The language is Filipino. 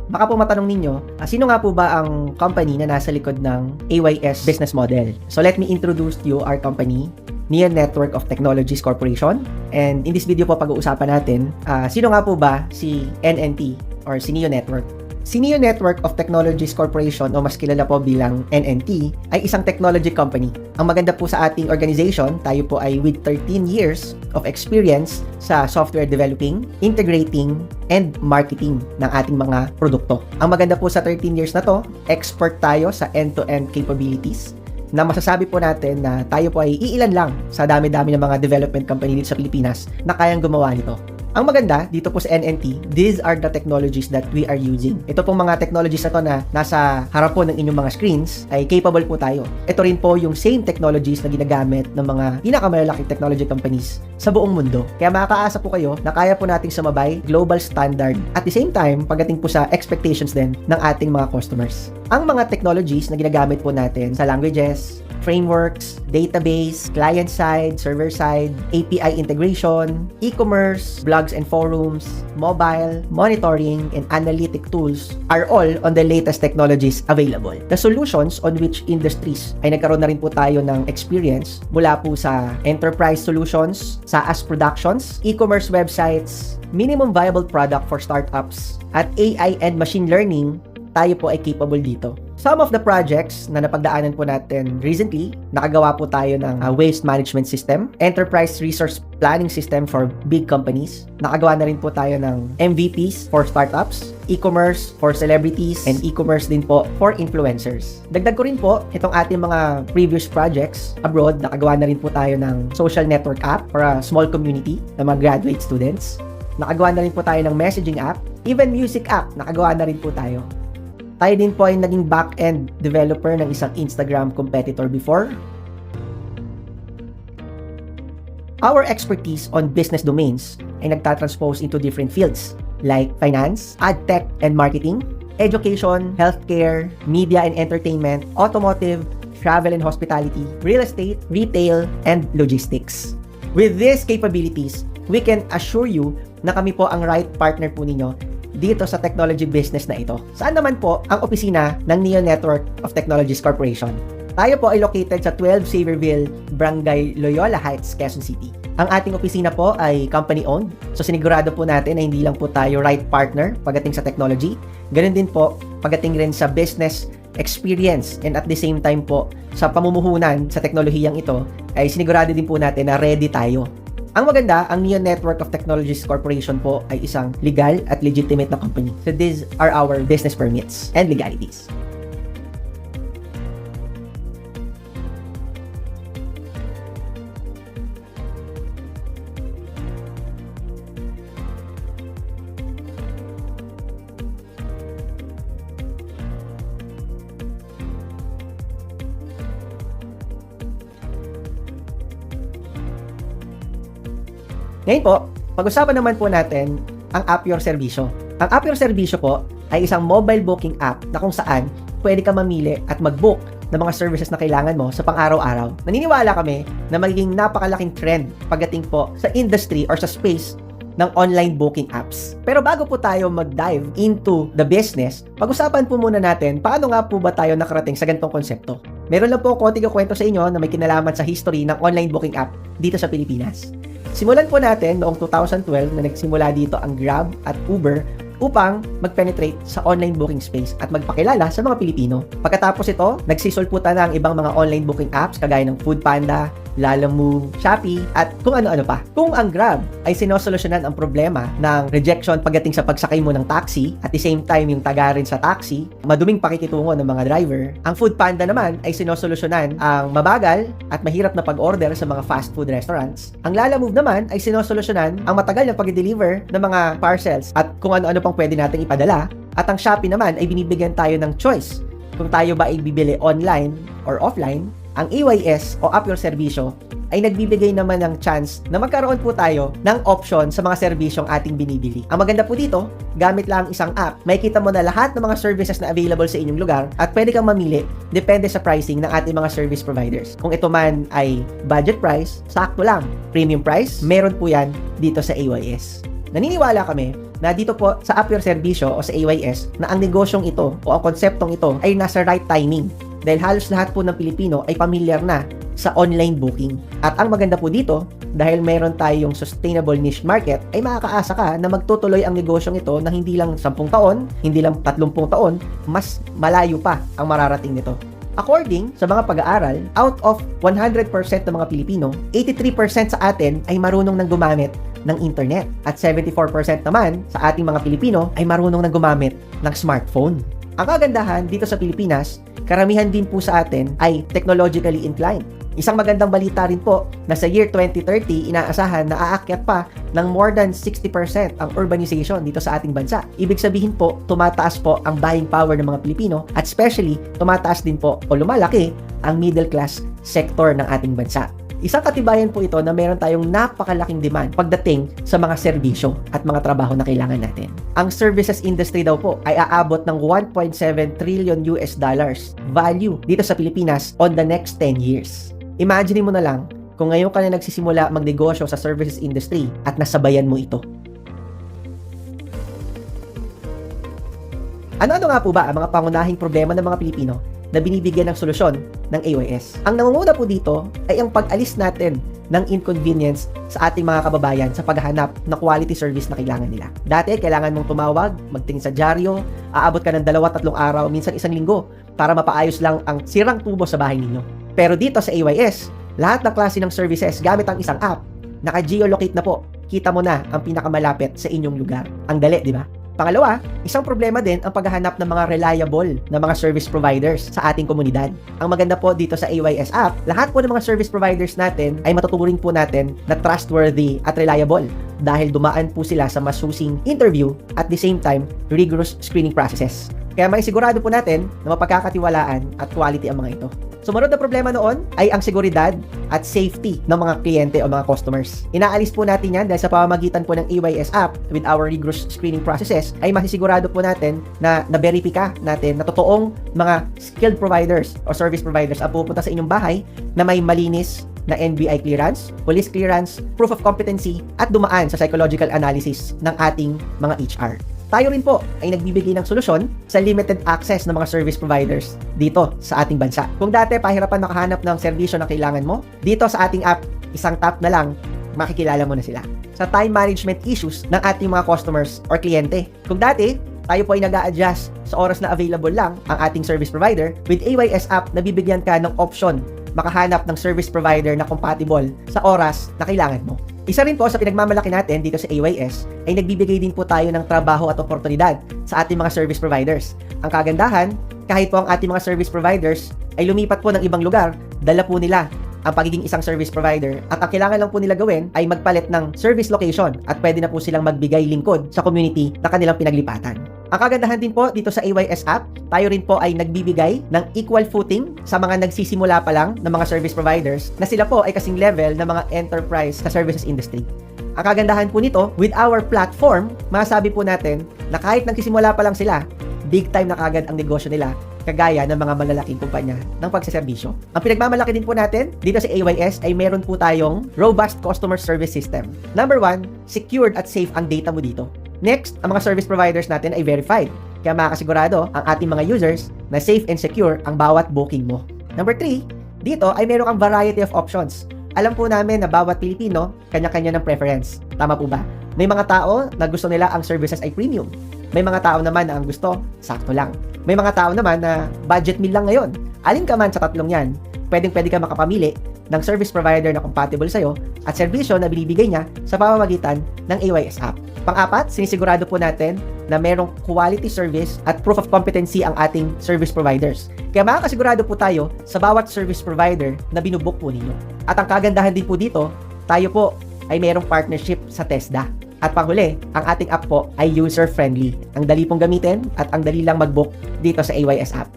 baka po matanong ninyo, sino nga po ba ang company na nasa likod ng AYS business model? So let me introduce to you our company, Neon Network of Technologies Corporation. And in this video po pag-uusapan natin, sino nga po ba si NNT or si Neon Network? Si Neon Network of Technologies Corporation o mas kilala po bilang NNT ay isang technology company. Ang maganda po sa ating organization, tayo po ay with 13 years of experience sa software developing, integrating, and marketing ng ating mga produkto. Ang maganda po sa 13 years na to, expert tayo sa end-to-end capabilities na masasabi po natin na tayo po ay iilan lang sa dami-dami ng mga development company dito sa Pilipinas na kayang gumawa nito. Ang maganda dito po sa NNT, these are the technologies that we are using. Ito pong mga technologies na to na nasa harap po ng inyong mga screens ay capable po tayo. Ito rin po yung same technologies na ginagamit ng mga pinakamalalaking technology companies sa buong mundo. Kaya makakaasa po kayo na kaya po nating sumabay global standard at the same time pagdating po sa expectations din ng ating mga customers. Ang mga technologies na ginagamit po natin sa languages, frameworks, database, client-side, server-side, API integration, e-commerce, blogs and forums, mobile, monitoring, and analytic tools are all on the latest technologies available. The solutions on which industries ay nagkaroon na rin po tayo ng experience mula po sa enterprise solutions, SaaS productions, e-commerce websites, minimum viable product for startups, at AI and machine learning, tayo po ay capable dito. Some of the projects na napagdaanan po natin recently, nakagawa po tayo ng waste management system, enterprise resource planning system for big companies. Nakagawa na rin po tayo ng MVPs for startups, e-commerce for celebrities, and e-commerce din po for influencers. Dagdag ko rin po itong ating mga previous projects abroad. Nakagawa na rin po tayo ng social network app for a small community ng mga graduate students. Nakagawa na rin po tayo ng messaging app, even music app, nakagawa na rin po tayo. Tayo din po ay naging back-end developer ng isang Instagram competitor before. Our expertise on business domains ay nagtatranspose into different fields like finance, ad tech and marketing, education, healthcare, media and entertainment, automotive, travel and hospitality, real estate, retail, and logistics. With these capabilities, we can assure you na kami po ang right partner po ninyo dito sa technology business na ito. Saan naman po ang opisina ng Neon Network of Technologies Corporation? Tayo po ay located sa 12 Xavierville, Barangay Loyola Heights, Quezon City. Ang ating opisina po ay company-owned, so sinigurado po natin na hindi lang po tayo right partner pagdating sa technology, ganun din po pagdating rin sa business experience, and at the same time po sa pamumuhunan sa teknolohiyang ito ay sinigurado din po natin na ready tayo. Ang maganda, ang Neon Network of Technologies Corporation po ay isang legal at legitimate na company. So these are our business permits and legalities. Ngayon po, pag-usapan naman po natin ang App Your Servicio. Ang App Your Servicio po ay isang mobile booking app na kung saan pwede ka mamili at mag-book ng mga services na kailangan mo sa pang-araw-araw. Naniniwala kami na magiging napakalaking trend pagdating po sa industry or sa space ng online booking apps. Pero bago po tayo mag-dive into the business, pag-usapan po muna natin paano nga po ba tayo nakarating sa ganitong konsepto. Meron lang po konting kwento sa inyo na may kinalaman sa history ng online booking app dito sa Pilipinas. Simulan po natin noong 2012 na nagsimula dito ang Grab at Uber upang mag-penetrate sa online booking space at magpakilala sa mga Pilipino. Pagkatapos ito, nagsisulputan na ang ibang mga online booking apps kagaya ng Foodpanda, Lalamove, Shopee, at kung ano-ano pa. Kung ang Grab ay sinosolusyonan ang problema ng rejection pagdating sa pagsakay mo ng taxi, at the same time yung tagarin sa taxi, maduming pakikitungo ng mga driver, ang Foodpanda naman ay sinosolusyonan ang mabagal at mahirap na pag-order sa mga fast food restaurants. Ang Lalamove naman ay sinosolusyonan ang matagal na pag-deliver ng mga parcels at kung ano-ano pang pwede nating ipadala. At ang Shopee naman ay binibigyan tayo ng choice kung tayo ba ay bibili online or offline. Ang AYS o App Your Servicio ay nagbibigay naman ng chance na magkaroon po tayo ng option sa mga serbisyong ating binibili. Ang maganda po dito, gamit lang isang app, makikita mo na lahat ng mga services na available sa inyong lugar at pwede kang mamili depende sa pricing ng ating mga service providers. Kung ito man ay budget price, sakto lang. Premium price, meron po yan dito sa AYS. Naniniwala kami na dito po sa App Your Serbisyo o sa AYS na ang negosyong ito o ang konseptong ito ay nasa right timing dahil halos lahat po ng Pilipino ay familiar na sa online booking. At ang maganda po dito, dahil meron tayong sustainable niche market, ay makakaasa ka na magtutuloy ang negosyong ito na hindi lang 10 taon, hindi lang 30 taon, mas malayo pa ang mararating nito. According sa mga pag-aaral, out of 100% ng mga Pilipino, 83% sa atin ay marunong nang gumamit ng internet. At 74% naman sa ating mga Pilipino ay marunong nang gumamit ng smartphone. Ang kagandahan dito sa Pilipinas, karamihan din po sa atin ay technologically inclined. Isang magandang balita rin po na sa year 2030, inaasahan na aakyat pa ng more than 60% ang urbanization dito sa ating bansa. Ibig sabihin po, tumataas po ang buying power ng mga Pilipino at especially, tumataas din po o lumalaki ang middle class sector ng ating bansa. Isang katibayan po ito na meron tayong napakalaking demand pagdating sa mga serbisyo at mga trabaho na kailangan natin. Ang services industry daw po ay aabot ng 1.7 trillion US dollars value dito sa Pilipinas on the next 10 years. Imagine mo na lang kung ngayon ka na nagsisimula magnegosyo sa services industry at nasabayan mo ito. Ano-ano nga po ba ang mga pangunahing problema ng mga Pilipino na binibigyan ng solusyon ng AYS? Ang nangunguna po dito ay ang pag-alis natin ng inconvenience sa ating mga kababayan sa paghahanap ng quality service na kailangan nila. Dati, kailangan mong tumawag, magtingin sa dyaryo, aabot ka ng 2-3 araw, minsan 1 linggo, para mapaayos lang ang sirang tubo sa bahay ninyo. Pero dito sa AYS, lahat ng klase ng services gamit ang isang app, naka-geolocate na po. Kita mo na ang pinakamalapit sa inyong lugar. Ang dali, di ba? Pangalawa, isang problema din ang paghahanap ng mga reliable na mga service providers sa ating komunidad. Ang maganda po dito sa AYS app, lahat po ng mga service providers natin ay matuturing po natin na trustworthy at reliable dahil dumaan po sila sa masusing interview at the same time, rigorous screening processes. Kaya may sigurado po natin na mapagkakatiwalaan at quality ang mga ito. Sumunod na problema noon ay ang seguridad at safety ng mga kliyente o mga customers. Inaalis po natin yan dahil sa pamamagitan po ng AYS app with our rigorous screening processes ay masisigurado po natin na na-verify natin na totoong mga skilled providers o service providers ang pupunta sa inyong bahay na may malinis na NBI clearance, police clearance, proof of competency at dumaan sa psychological analysis ng ating mga HR. Tayo rin po ay nagbibigay ng solusyon sa limited access ng mga service providers dito sa ating bansa. Kung dati pahirapan makahanap ng serbisyo na kailangan mo, dito sa ating app, isang tap na lang, makikilala mo na sila. Sa time management issues ng ating mga customers or kliyente. Kung dati, tayo po ay nag-a-adjust sa oras na available lang ang ating service provider, with AYS app, nabibigyan ka ng option makahanap ng service provider na compatible sa oras na kailangan mo. Isa rin po sa pinagmamalaki natin dito sa AYS ay nagbibigay din po tayo ng trabaho at oportunidad sa ating mga service providers. Ang kagandahan, kahit po ang ating mga service providers ay lumipat po ng ibang lugar, dala po nila ang pagiging isang service provider at ang kailangan lang po nila gawin ay magpalit ng service location at pwede na po silang magbigay lingkod sa community na kanilang pinaglipatan. Ang kagandahan din po dito sa AYS app, tayo rin po ay nagbibigay ng equal footing sa mga nagsisimula pa lang ng mga service providers na sila po ay kasing level ng mga enterprise sa services industry. Ang kagandahan po nito, with our platform, masasabi po natin na kahit nagsisimula pa lang sila, big time na kagad ang negosyo nila kagaya ng mga malalaking kumpanya ng pagsaserbisyo. Ang pinagmamalaki din po natin dito sa AYS ay meron po tayong robust customer service system. Number 1, secured at safe ang data mo dito. Next, ang mga service providers natin ay verified. Kaya makakasigurado ang ating mga users na safe and secure ang bawat booking mo. Number 3, dito ay meron kang variety of options. Alam po namin na bawat Pilipino, kanya-kanya ng preference. Tama po ba? May mga tao na gusto nila ang services ay premium. May mga tao naman na ang gusto, sakto lang. May mga tao naman na budget meal lang ngayon. Alin ka man sa tatlong yan, pwedeng-pwede ka makapamili ng service provider na compatible sa'yo at serbisyo na binibigay niya sa pamamagitan ng AYS app. Pang-apat, sinisigurado po natin na merong quality service at proof of competency ang ating service providers. Kaya makakasigurado po tayo sa bawat service provider na binubook po ninyo. At ang kagandahan din po dito, tayo po ay merong partnership sa TESDA. At panghuli, ang ating app po ay user-friendly. Ang dali pong gamitin at ang dali lang mag-book dito sa AYS app.